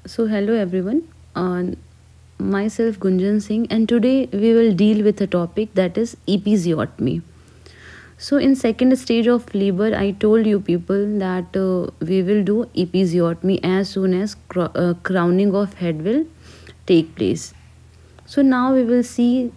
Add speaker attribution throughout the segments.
Speaker 1: So hello everyone. Myself Gunjan Singh, and today we will deal with a topic that is episiotomy. So in second stage of labor, I told you people that we will do episiotomy as soon as crowning of head will take place. So now we will see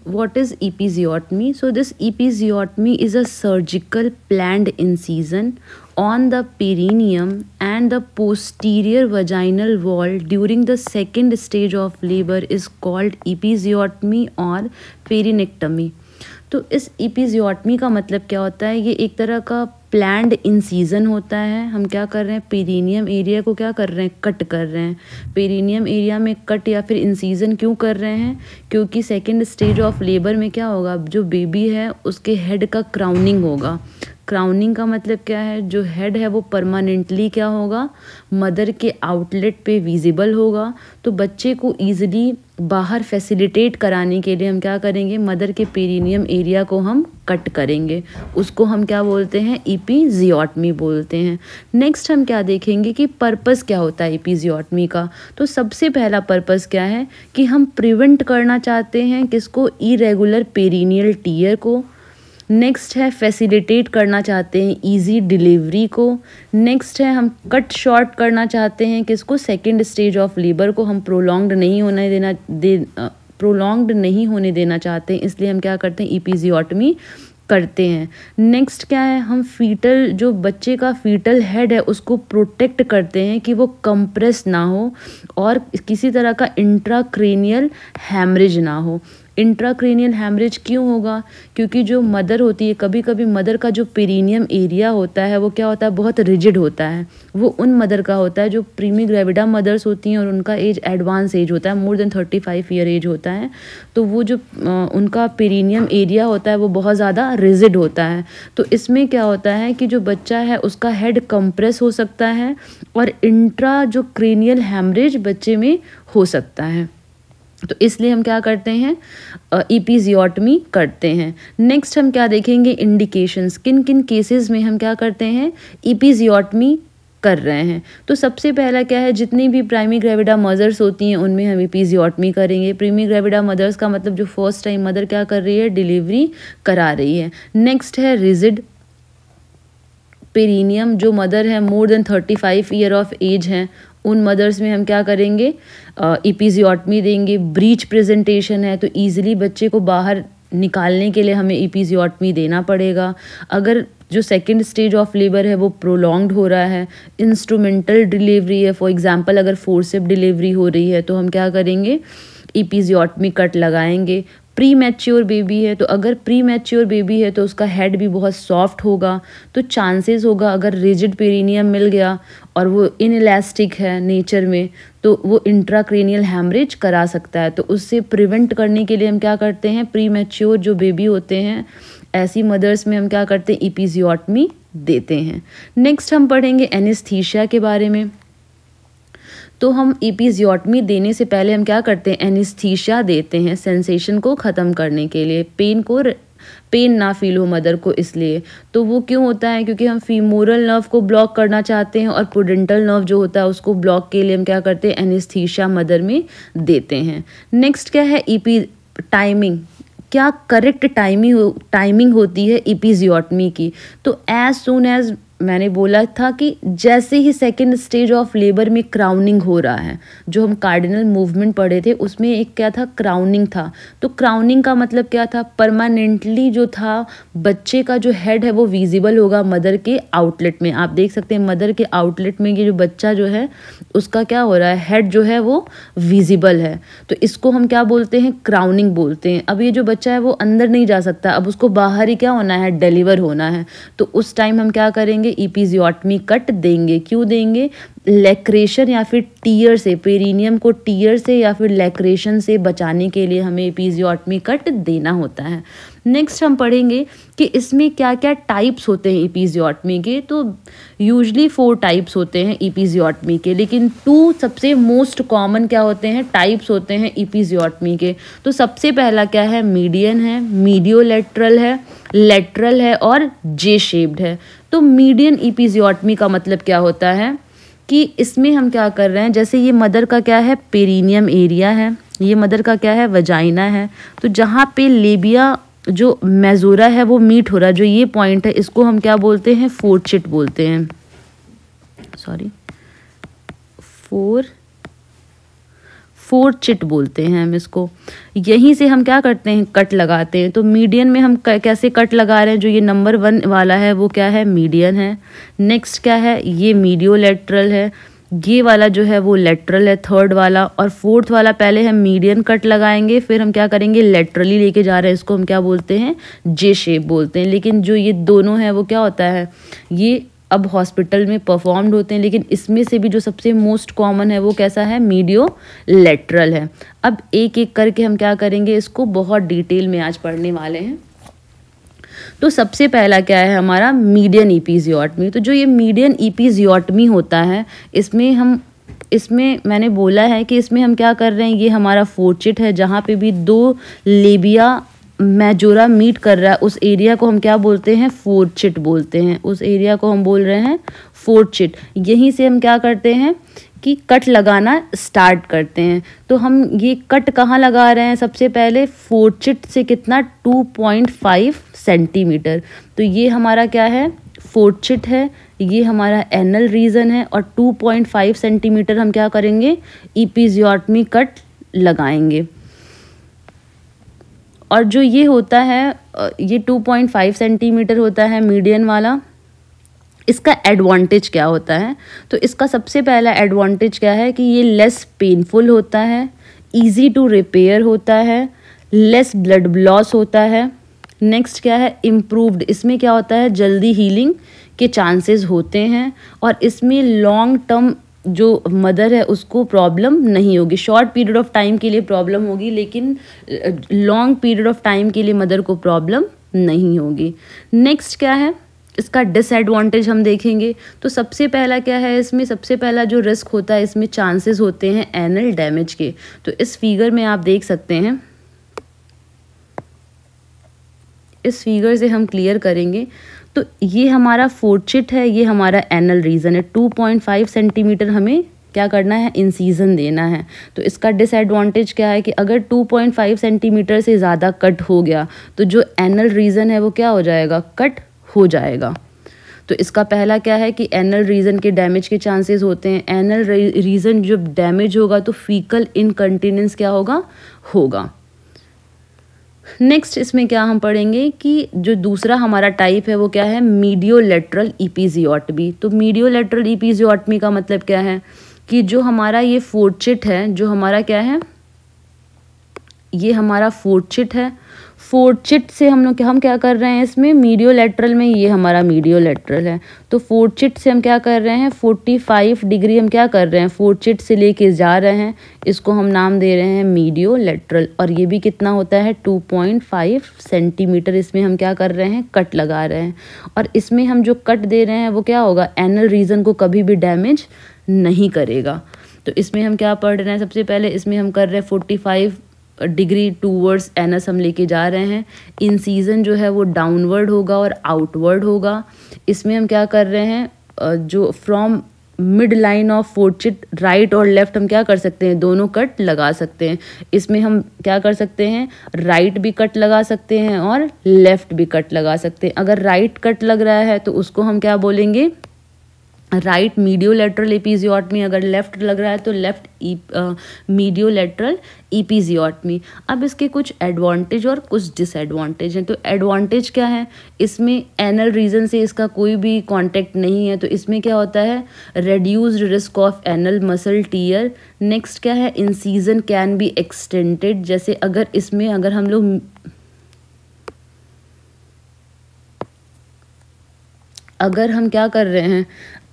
Speaker 1: what is episiotomy. So this episiotomy is a surgical planned incision on the perineum and the posterior vaginal wall during the second stage of labor is called episiotomy or पेरिनेक्टमी। तो इस episiotomy का मतलब क्या होता है? ये एक तरह का प्लान्ड इंसीजन होता है। हम क्या कर रहे हैं? पेरिनियम एरिया को क्या कर रहे हैं? कट कर रहे हैं। पेरिनियम एरिया में कट या फिर इंसीजन क्यों कर रहे हैं? क्योंकि सेकेंड स्टेज ऑफ लेबर में क्या होगा? जो बेबी है उसके हेड का क्राउनिंग होगा। क्राउनिंग का मतलब क्या है? जो हेड है वो परमानेंटली क्या होगा? मदर के आउटलेट पे विजिबल होगा। तो बच्चे को ईजिली बाहर फैसिलिटेट कराने के लिए हम क्या करेंगे? मदर के पेरिनियम एरिया को हम कट करेंगे। उसको हम क्या बोलते हैं? एपिजियोटमी बोलते हैं। नेक्स्ट हम क्या देखेंगे कि पर्पस क्या होता है एपिजियोटमी का। तो सबसे पहला पर्पस क्या है कि हम प्रिवेंट करना चाहते हैं किसको? इरेगुलर पेरिनियल टीयर को। नेक्स्ट है फैसिलिटेट करना चाहते हैं इजी डिलीवरी को। नेक्स्ट है हम कट शॉर्ट करना चाहते हैं किसको? सेकेंड स्टेज ऑफ लेबर को हम प्रोलॉन्ग्ड नहीं होने देना चाहते हैं, इसलिए हम क्या करते हैं? एपिजियोटमी करते हैं। नेक्स्ट क्या है? हम फीटल जो बच्चे का फीटल हेड है उसको प्रोटेक्ट करते हैं कि वो कंप्रेस ना हो और किसी तरह का इंट्राक्रेनियल हैमरेज ना हो। इंट्राक्रेनियल हैमरेज क्यों होगा? क्योंकि जो मदर होती है, कभी कभी मदर का जो पेरिनियम एरिया होता है वो क्या होता है? बहुत रिजिड होता है। वो उन मदर का होता है जो प्रीमी ग्रेविडा मदर्स होती हैं और उनका एज एडवांस एज होता है, मोर देन 35 ईयर एज होता है। तो वो जो उनका पेरिनियम एरिया होता है वो बहुत ज़्यादा रिजिड होता है। तो इसमें क्या होता है कि जो बच्चा है उसका हेड कंप्रेस हो सकता है और इंट्रा जो क्रेनियल हैमरेज बच्चे में हो सकता है। तो इसलिए हम क्या करते हैं? एपिजियोटमी करते हैं। नेक्स्ट हम क्या देखेंगे? इंडिकेशंस, किन किन केसेस में हम क्या करते हैं? एपिजियोटमी कर रहे हैं। तो सबसे पहला क्या है? जितनी भी प्राइमी ग्रेविडा मदर्स होती हैं उनमें हम एपिजियोटमी करेंगे। प्रीमी ग्रेविडा मदर्स का मतलब जो फर्स्ट टाइम मदर क्या कर रही है? डिलीवरी करा रही है। नेक्स्ट है रिजिड पेरिनियम, जो मदर है more than 35 year of age हैं, उन मदर्स में हम क्या करेंगे? एपिजियोटमी देंगे। ब्रीच प्रेजेंटेशन है तो ईजिली बच्चे को बाहर निकालने के लिए हमें एपिजियोटमी देना पड़ेगा। अगर जो सेकेंड स्टेज ऑफ लेबर है वो प्रोलॉन्ग्ड हो रहा है, इंस्ट्रूमेंटल डिलीवरी है, फॉर एग्जांपल अगर फोर्सेप डिलीवरी हो रही है तो हम क्या करेंगे? एपिजियोटमी कट लगाएंगे। प्री मैच्योर बेबी है तो अगर प्री मैच्योर बेबी है तो उसका हेड भी बहुत सॉफ्ट होगा, तो चांसेस होगा अगर रिजिड पेरिनियम मिल गया और वो इनइलास्टिक है नेचर में तो वो इंट्राक्रेनियल हैमरेज करा सकता है। तो उससे प्रिवेंट करने के लिए हम क्या करते हैं? प्री मैच्योर जो बेबी होते हैं ऐसी मदर्स में हम क्या करते हैं? एपिजियोटमी देते हैं। नेक्स्ट हम पढ़ेंगे एनेस्थीसिया के बारे में। तो हम एपिजियोटमी देने से पहले हम क्या करते हैं? एनेस्थीसिया देते हैं सेंसेशन को ख़त्म करने के लिए, पेन ना फील हो मदर को इसलिए। तो वो क्यों होता है? क्योंकि हम फीमोरल नर्व को ब्लॉक करना चाहते हैं और प्रूडेंटल नर्व जो होता है उसको ब्लॉक के लिए हम क्या करते हैं? एनेस्थीसिया मदर में देते हैं। नेक्स्ट क्या है? टाइमिंग, क्या करेक्ट टाइमिंग होती है एपिजियोटमी की? तो एज सून एज मैंने बोला था कि जैसे ही सेकेंड स्टेज ऑफ लेबर में क्राउनिंग हो रहा है, जो हम कार्डिनल मूवमेंट पढ़े थे उसमें एक क्या था? क्राउनिंग था। तो क्राउनिंग का मतलब क्या था? परमानेंटली जो था बच्चे का जो हेड है वो विजिबल होगा मदर के आउटलेट में। आप देख सकते हैं मदर के आउटलेट में ये जो बच्चा जो है उसका क्या हो रहा है? हेड जो है वो विजिबल है। तो इसको हम क्या बोलते हैं? क्राउनिंग बोलते हैं। अब ये जो बच्चा है वो अंदर नहीं जा सकता, अब उसको बाहर ही क्या होना है? डिलीवर होना है। तो उस टाइम हम क्या करेंगे? एपिजियोटमी कट देंगे। क्यों देंगे? लैक्रेशन या फिर टीयर से, पेरिनियम को टीयर से या फिर लैक्रेशन से बचाने के लिए हमें एपिजियोटमी कट देना होता है। नेक्स्ट हम पढ़ेंगे कि इसमें क्या क्या टाइप्स होते हैं एपिजियोटमी के। तो यूजली 4 टाइप्स होते हैं एपिजियोटमी के, लेकिन 2 सबसे मोस्ट कॉमन क्या होते हैं? टाइप्स होते हैं एपिजियोटमी के। तो सबसे पहला क्या है? मीडियन है, मीडियोलैटरल है, लेटरल है और जे शेप्ड है। तो मीडियन एपिजियोटमी का मतलब क्या होता है? कि इसमें हम क्या कर रहे हैं, जैसे ये मदर का क्या है, पेरिनियम एरिया है, ये मदर का क्या है, वजाइना है। तो जहाँ पे लेबिया जो मेजोरा है वो मीट हो रहा है, जो ये पॉइंट है, इसको हम क्या बोलते हैं, फोर्चिट बोलते हैं, सॉरी फोर्चिट बोलते हैं हम इसको। यहीं से हम क्या करते हैं, कट लगाते हैं। तो मीडियन में हम कैसे कट लगा रहे हैं, जो ये नंबर 1 वाला है वो क्या है, मीडियन है। नेक्स्ट क्या है, ये मीडियोलैटरल है, ये वाला जो है वो लेटरल है, थर्ड वाला। और फोर्थ वाला पहले हम मीडियन कट लगाएंगे, फिर हम क्या करेंगे, लेटरली लेके जा रहे हैं, इसको हम क्या बोलते हैं, जे शेप बोलते हैं। लेकिन जो ये दोनों है वो क्या होता है, ये अब हॉस्पिटल में परफॉर्म्ड होते हैं, लेकिन इसमें से भी जो सबसे मोस्ट कॉमन है वो कैसा है, मीडियो लेटरल है। अब एक एक करके हम क्या करेंगे, इसको बहुत डिटेल में आज पढ़ने वाले हैं। तो सबसे पहला क्या है हमारा, मीडियन इपिजियोटमी। तो जो ये मीडियन इपिजियोटमी होता है, इसमें मैंने बोला है कि इसमें हम क्या कर रहे हैं, ये हमारा फोर्चिट है, जहाँ पे भी 2 लेबिया मेजोरा मीट कर रहा है, उस एरिया को हम क्या बोलते हैं, फोर्चिट बोलते हैं। उस एरिया को हम बोल रहे हैं फोर्चिट। यहीं से हम क्या करते हैं कि कट लगाना स्टार्ट करते हैं। तो हम ये कट कहाँ लगा रहे हैं, सबसे पहले फोर्चिट से कितना, 2.5 सेंटीमीटर। तो ये हमारा क्या है, फोर्चिट है, ये हमारा एनल रीजन है, और 2.5 सेंटीमीटर हम क्या करेंगे, इपिजियोटमी कट लगाएंगे। और जो ये होता है, ये 2.5 सेंटीमीटर होता है मीडियन वाला। इसका एडवांटेज क्या होता है, तो इसका सबसे पहला एडवांटेज क्या है कि ये लेस पेनफुल होता है, इजी टू रिपेयर होता है, लेस ब्लड लॉस होता है। नेक्स्ट क्या है, इम्प्रूव्ड, इसमें क्या होता है, जल्दी हीलिंग के चांसेस होते हैं, और इसमें लॉन्ग टर्म जो मदर है उसको प्रॉब्लम नहीं होगी। शॉर्ट पीरियड ऑफ टाइम के लिए प्रॉब्लम होगी, लेकिन लॉन्ग पीरियड ऑफ टाइम के लिए मदर को प्रॉब्लम नहीं होगी। नेक्स्ट क्या है, इसका डिसएडवांटेज हम देखेंगे। तो सबसे पहला क्या है, इसमें सबसे पहला जो रिस्क होता है, इसमें चांसेस होते हैं एनल डैमेज के। तो इस फिगर में आप देख सकते हैं, इस फिगर से हम क्लियर करेंगे। तो ये हमारा फोर्चिट है, ये हमारा एनल रीजन है। 2.5 सेंटीमीटर हमें क्या करना है, इंसीजन देना है। तो इसका डिसएडवांटेज क्या है कि अगर 2.5 सेंटीमीटर से ज़्यादा कट हो गया तो जो एनल रीजन है वो क्या हो जाएगा, कट हो जाएगा। तो इसका पहला क्या है कि एनल रीजन के डैमेज के चांसेस होते हैं। एनल रीजन जब डैमेज होगा तो फीकल इनकंटिनेंस क्या होगा। नेक्स्ट इसमें क्या हम पढ़ेंगे कि जो दूसरा हमारा टाइप है वो क्या है, मीडियोलैटरल इपिजियोटमी। तो मीडियोलैटरल इपिजियोटमी का मतलब क्या है कि जो हमारा ये फोर्चिट है, जो हमारा क्या है, ये हमारा फोर्चिट है। फोर्चिट से हम क्या कर रहे हैं, इसमें मीडियोलैटरल में ये हमारा मीडियोलैटरल है। तो फोर्चिट से हम क्या कर रहे हैं, 45 डिग्री हम क्या कर रहे हैं, फोर्चिट से लेके जा रहे हैं, इसको हम नाम दे रहे हैं मीडियोलैटरल। और ये भी कितना होता है, 2.5 सेंटीमीटर इसमें हम क्या कर रहे हैं, कट लगा रहे हैं। और इसमें हम जो कट दे रहे हैं वो क्या होगा, एनल रीजन को कभी भी डैमेज नहीं करेगा। तो इसमें हम क्या पढ़ रहे हैं, सबसे पहले इसमें हम कर रहे हैं 45 डिग्री टूवर्ड्स एनस हम लेके जा रहे हैं। इंसीजन जो है वो डाउनवर्ड होगा और आउटवर्ड होगा। इसमें हम क्या कर रहे हैं, जो from mid line of fourchette right और लेफ्ट हम क्या कर सकते हैं, दोनों कट लगा सकते हैं। इसमें हम क्या कर सकते हैं, राइट भी कट लगा सकते हैं और लेफ्ट भी कट लगा सकते हैं। अगर राइट कट लग रहा है तो उसको हम क्या बोलेंगे, राइट मीडियोलैटरल इपिजियोटमी। अगर लेफ्ट लग रहा है तो लेफ्ट मीडियोलैटरल इपिजियोटमी। अब इसके कुछ एडवांटेज और कुछ डिसएडवांटेज हैं। तो एडवांटेज क्या है, इसमें एनल रीजन से इसका कोई भी कांटेक्ट नहीं है, तो इसमें क्या होता है, reduced risk of anal muscle tear. Next क्या है, इंसीजन कैन बी एक्सटेंडेड। जैसे अगर इसमें अगर हम लोग क्या कर रहे हैं,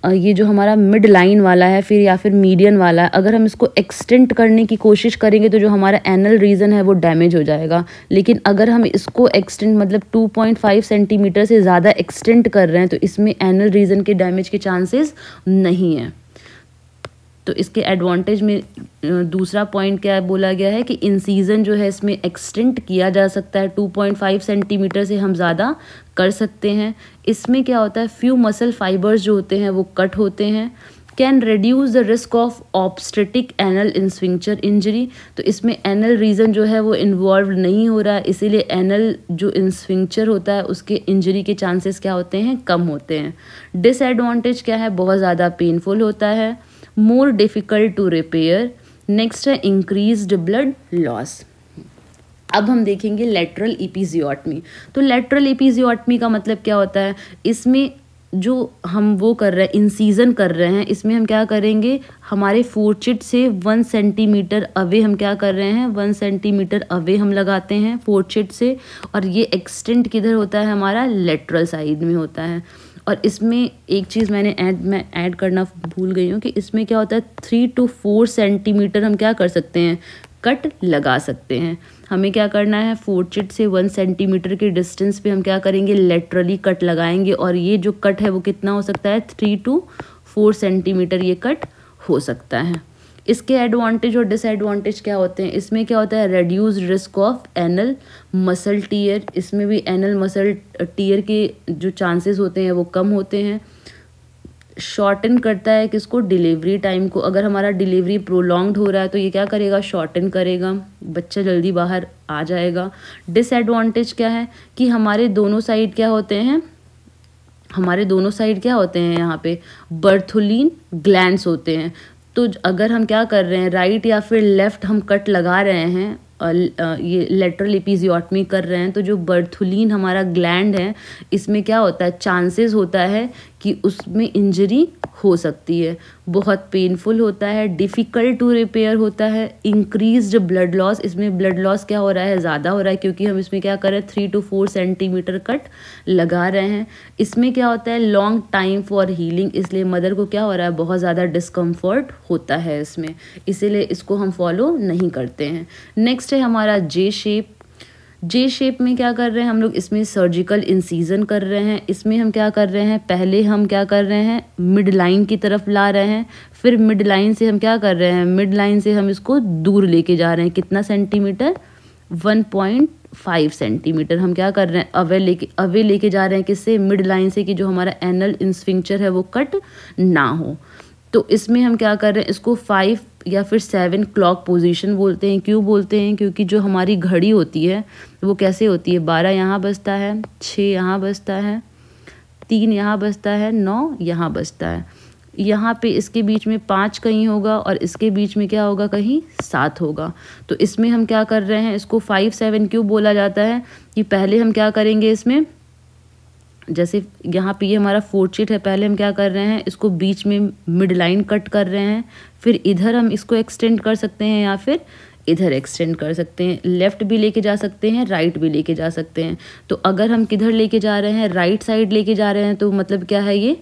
Speaker 1: ये जो हमारा मिड लाइन वाला है फिर या फिर मीडियन वाला है, अगर हम इसको एक्सटेंड करने की कोशिश करेंगे तो जो हमारा एनल रीजन है वो डैमेज हो जाएगा। लेकिन अगर हम इसको एक्सटेंड मतलब 2.5 सेंटीमीटर से ज़्यादा एक्सटेंड कर रहे हैं तो इसमें एनल रीजन के डैमेज के चांसेस नहीं है। तो इसके एडवांटेज में दूसरा पॉइंट क्या बोला गया है कि इंसीजन जो है इसमें एक्सटेंड किया जा सकता है, 2.5 सेंटीमीटर से हम ज़्यादा कर सकते हैं। इसमें क्या होता है, फ्यू मसल फाइबर्स जो होते हैं वो कट होते हैं। Can reduce the risk of obstetric anal sphincter injury. तो इसमें एनल रीजन जो है वो इन्वॉल्व नहीं हो रहा है, इसीलिए एनल जो इंस्फिंक्चर होता है उसके इंजरी के चांसेस क्या होते हैं, कम होते हैं। डिसएडवांटेज क्या है, बहुत ज़्यादा पेनफुल होता है, more difficult to repair. Next है इंक्रीज्ड ब्लड लॉस। अब हम देखेंगे लेटरल एपिजियोटमी। तो लेटरल एपिजियोटमी का मतलब क्या होता है, इसमें जो हम वो कर रहे हैं, इंसीजन कर रहे हैं, इसमें हम क्या करेंगे, हमारे फोर्चिट से 1 सेंटीमीटर अवे हम क्या कर रहे हैं, 1 सेंटीमीटर अवे हम लगाते हैं फोर्चिट से, और ये एक्सटेंड किधर होता है, हमारा लेटरल साइड में होता है। और इसमें एक चीज़ मैं ऐड करना भूल गई हूँ कि इसमें क्या होता है, 3 to 4 सेंटीमीटर हम क्या कर सकते हैं, कट लगा सकते हैं। हमें क्या करना है, फोर्चिट से 1 सेंटीमीटर के डिस्टेंस पे हम क्या करेंगे, लेटरली कट लगाएंगे, और ये जो कट है वो कितना हो सकता है, 3 to 4 सेंटीमीटर ये कट हो सकता है। इसके एडवांटेज और डिसएडवांटेज क्या होते हैं, इसमें क्या होता है, reduce risk of anal muscle tear, इसमें भी एनल मसल टीयर के जो चांसेस होते हैं वो कम होते हैं। शॉर्टन करता है किसको, डिलीवरी टाइम को। अगर हमारा डिलीवरी प्रोलॉन्ग्ड हो रहा है तो ये क्या करेगा, शॉर्टन करेगा, बच्चा जल्दी बाहर आ जाएगा। डिसएडवांटेज क्या है कि हमारे दोनों साइड क्या होते हैं, हमारे दोनों साइड क्या होते हैं, यहाँ पे बर्थोलिन ग्लैंड्स होते हैं। तो अगर हम क्या कर रहे हैं, राइट या फिर लेफ्ट हम कट लगा रहे हैं, ये लेटरल एपिजियोटमी कर रहे हैं, तो जो बर्थोलिन हमारा ग्लैंड है, इसमें क्या होता है, चांसेस होता है कि उसमें इंजरी हो सकती है, बहुत पेनफुल होता है, डिफ़िकल्ट टू रिपेयर होता है, इंक्रीज्ड ब्लड लॉस, इसमें ब्लड लॉस क्या हो रहा है, ज़्यादा हो रहा है, क्योंकि हम इसमें क्या कर रहे हैं, 3 to 4 सेंटीमीटर कट लगा रहे हैं। इसमें क्या होता है, लॉन्ग टाइम फॉर हीलिंग, इसलिए मदर को क्या हो रहा है, बहुत ज़्यादा डिस्कम्फर्ट होता है इसमें, इसीलिए इसको हम फॉलो नहीं करते हैं। नेक्स्ट है हमारा जे शेप। जे शेप में क्या कर रहे हैं हम लोग, इसमें सर्जिकल इंसीजन कर रहे हैं। इसमें हम क्या कर रहे हैं, पहले हम क्या कर रहे हैं, मिड लाइन की तरफ ला रहे हैं, फिर मिड लाइन से हम क्या कर रहे हैं, मिड लाइन से हम इसको दूर लेके जा रहे हैं, कितना सेंटीमीटर, 1.5 सेंटीमीटर हम क्या कर रहे हैं, अवे लेके जा रहे हैं, किससे, मिड लाइन से, कि जो हमारा एनल इंस्फिंक्चर है वो कट ना हो। तो इसमें हम क्या कर रहे हैं, इसको 5 या फिर 7 क्लॉक पोजीशन बोलते हैं। क्यों बोलते हैं, क्योंकि जो हमारी घड़ी होती है वो कैसे होती है, 12 यहाँ बजता है, 6 यहाँ बजता है, 3 यहाँ बजता है, 9 यहाँ बजता है, यहाँ पे इसके बीच में 5 कहीं होगा, और इसके बीच में क्या होगा, कहीं 7 होगा। तो इसमें हम क्या कर रहे हैं, इसको 5-7 क्यों बोला जाता है, कि पहले हम क्या करेंगे, इसमें जैसे यहाँ पे ये हमारा फोर्चिट है, पहले हम क्या कर रहे हैं, इसको बीच में मिड लाइन कट कर रहे हैं, फिर इधर हम इसको एक्सटेंड कर सकते हैं या फिर इधर एक्सटेंड कर सकते हैं, लेफ़्ट भी लेके जा सकते हैं, राइट भी लेके जा सकते हैं। तो अगर हम किधर लेके जा रहे हैं, राइट साइड लेके जा रहे हैं, तो मतलब क्या है, ये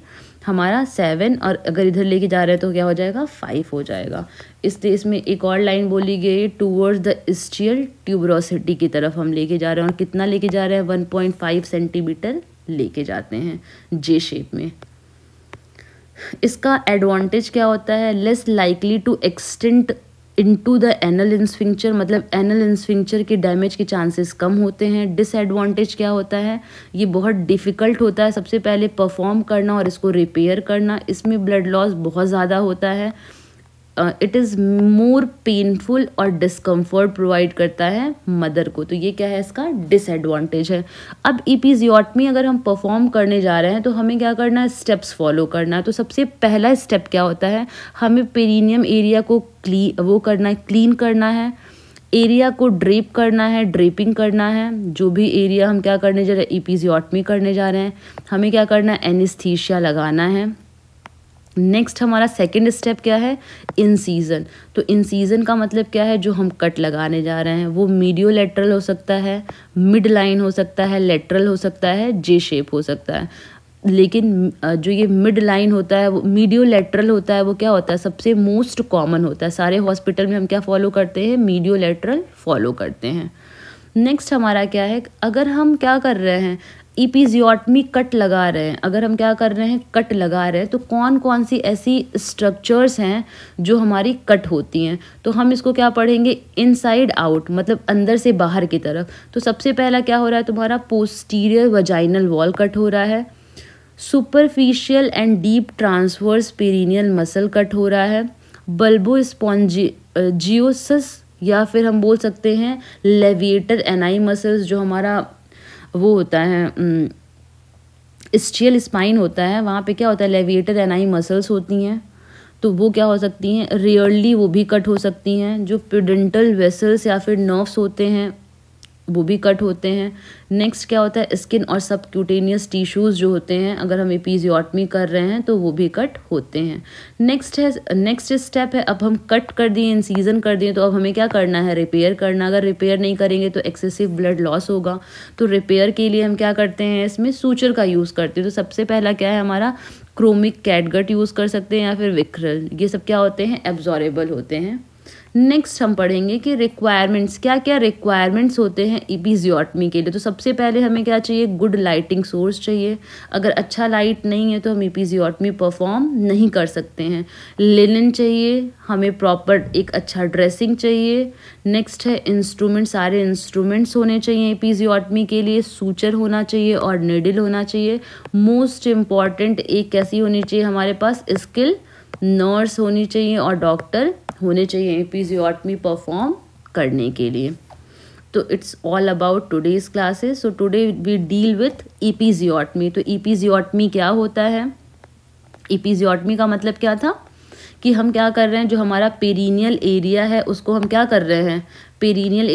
Speaker 1: हमारा 7, और अगर इधर लेके जा रहे हैं तो क्या हो जाएगा, 5 हो जाएगा। इसलिए इसमें एक और लाइन बोली गई, टूवर्ड्स द स्टियल ट्यूबरोसिटी की तरफ हम लेके जा रहे हैं, और कितना लेके जा रहे हैं, 1.5 सेंटीमीटर लेके जाते हैं जे शेप में। इसका एडवांटेज क्या होता है, less likely to extend into the anal sphincter, मतलब एनल इंस्फिंक्चर के डैमेज के चांसेस कम होते हैं। डिसएडवांटेज क्या होता है, ये बहुत डिफ़िकल्ट होता है सबसे पहले परफॉर्म करना और इसको रिपेयर करना, इसमें ब्लड लॉस बहुत ज़्यादा होता है, इट इज़ मोर पेनफुल और डिस्कम्फर्ट प्रोवाइड करता है मदर को। तो ये क्या है, इसका डिसएडवांटेज है। अब एपिजियोटमी अगर हम परफॉर्म करने जा रहे हैं तो हमें क्या करना है, स्टेप्स फॉलो करना है। तो सबसे पहला स्टेप क्या होता है, हमें पेरिनियम एरिया को क्लीन करना है, एरिया को ड्रेप करना है, ड्रेपिंग करना है। जो भी एरिया हम क्या करने जा रहे हैं, एपिजियोटमी करने जा रहे हैं, हमें क्या करना है, एनेस्थीसिया लगाना है। नेक्स्ट हमारा सेकंड स्टेप क्या है, इंसीजन। तो इंसीजन का मतलब क्या है, जो हम कट लगाने जा रहे हैं वो मीडियो लेटरल हो सकता है, मिड लाइन हो सकता है, लेटरल हो सकता है, जे शेप हो सकता है। लेकिन जो ये मिड लाइन होता है वो मीडियो लेटरल होता है, वो क्या होता है, सबसे मोस्ट कॉमन होता है। सारे हॉस्पिटल में हम क्या फॉलो करते हैं, मीडियो लेटरल फॉलो करते हैं। नेक्स्ट हमारा क्या है, अगर हम क्या कर रहे हैं, एपिजियोटमी कट लगा रहे हैं, अगर हम क्या कर रहे हैं, कट लगा रहे हैं, तो कौन कौन सी ऐसी स्ट्रक्चर्स हैं जो हमारी कट होती हैं। तो हम इसको क्या पढ़ेंगे, इनसाइड आउट, मतलब अंदर से बाहर की तरफ। तो सबसे पहला क्या हो रहा है, तुम्हारा पोस्टीरियर वजाइनल वॉल कट हो रहा है। Superficial and deep transverse perineal muscle cut हो रहा है। बल्बो स्पॉन्जियोसिस या फिर हम बोल सकते हैं लेविएटर एनाई मसल्स, जो हमारा वो होता है स्टियल स्पाइन होता है, वहाँ पे क्या होता है लेविएटर एनाई मसल्स होती हैं, तो वो क्या हो सकती हैं, रेयरली वो भी कट हो सकती हैं। जो पेडेंटल वेसल्स या फिर नर्व्स होते हैं वो भी कट होते हैं। नेक्स्ट क्या होता है, स्किन और सबक्यूटेनियस टिश्यूज़ जो होते हैं, अगर हम एपिजियोटमी कर रहे हैं तो वो भी कट होते हैं। नेक्स्ट स्टेप है, अब हम कट कर दिए, इंसीजन कर दिए, तो अब हमें क्या करना है, रिपेयर करना। अगर रिपेयर नहीं करेंगे तो एक्सेसिव ब्लड लॉस होगा, तो रिपेयर के लिए हम क्या करते हैं, इसमें सूचर का यूज़ करते हैं। तो सबसे पहला क्या है हमारा, क्रोमिक कैटगट यूज़ कर सकते हैं या फिर विक्रल, ये सब क्या होते हैं, एब्जॉर्बेबल होते हैं। नेक्स्ट हम पढ़ेंगे कि रिक्वायरमेंट्स, क्या क्या रिक्वायरमेंट्स होते हैं एपिजियोटमी के लिए। तो सबसे पहले हमें क्या चाहिए, गुड लाइटिंग सोर्स चाहिए। अगर अच्छा लाइट नहीं है तो हम एपिजियोटमी परफॉर्म नहीं कर सकते हैं। लिनन चाहिए हमें, प्रॉपर एक अच्छा ड्रेसिंग चाहिए। नेक्स्ट है इंस्ट्रूमेंट, सारे इंस्ट्रूमेंट्स होने चाहिए एपिजियोटमी के लिए। सूचर होना चाहिए और निडल होना चाहिए। मोस्ट इम्पॉर्टेंट एक कैसी होनी चाहिए हमारे पास, स्किल नर्स होनी चाहिए और डॉक्टर होने चाहिए एपिजियोटमी परफॉर्म करने के लिए। तो it's all about today's classes. So today we deal with episiotomy. तो एपिजियोटमी क्या होता है, एपिजियोटमी का मतलब क्या था कि हम क्या कर रहे हैं, जो हमारा पेरिनियल एरिया है उसको हम क्या कर रहे हैं, पेरिनियल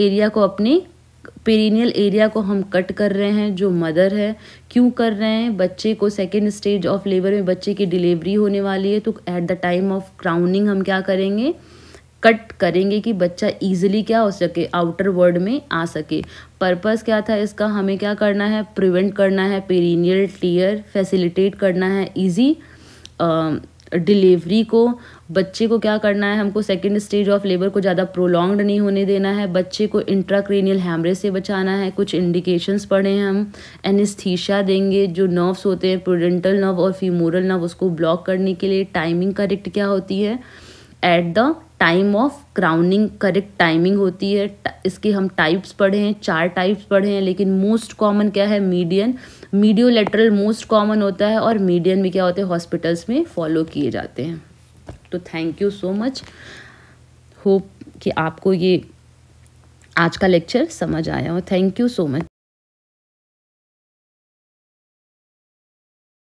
Speaker 1: एरिया को हम कट कर रहे हैं। जो मदर है, क्यों कर रहे हैं, बच्चे को सेकेंड स्टेज ऑफ लेबर में बच्चे की डिलीवरी होने वाली है, तो at the time of crowning हम क्या करेंगे, कट करेंगे कि बच्चा इजीली क्या हो सके, आउटर वर्ल्ड में आ सके। पर्पस क्या था इसका, हमें क्या करना है, प्रिवेंट करना है पेरिनियल टियर, फैसिलिटेट करना है इजी डिलीवरी को। बच्चे को क्या करना है, हमको सेकेंड स्टेज ऑफ लेबर को ज़्यादा प्रोलॉन्ग्ड नहीं होने देना है। बच्चे को इंट्राक्रेनियल हैमरेज से बचाना है। कुछ इंडिकेशंस पढ़े हैं हम, एनेस्थीसिया देंगे, जो नर्व्स होते हैं पेडेंटल नर्व और फीमोरल नर्व उसको ब्लॉक करने के लिए। टाइमिंग करेक्ट क्या होती है, at the time of crowning correct timing होती है। इसके हम टाइप्स पढ़े हैं, 4 टाइप्स पढ़े हैं, लेकिन मोस्ट कॉमन क्या है, मीडियन, मीडियोलेटरल मोस्ट कॉमन होता है, और मीडियन में क्या होते हैं, हॉस्पिटल्स में फॉलो किए जाते हैं। तो thank you so much, hope कि आपको ये आज का लेक्चर समझ आया हो। Thank you so much.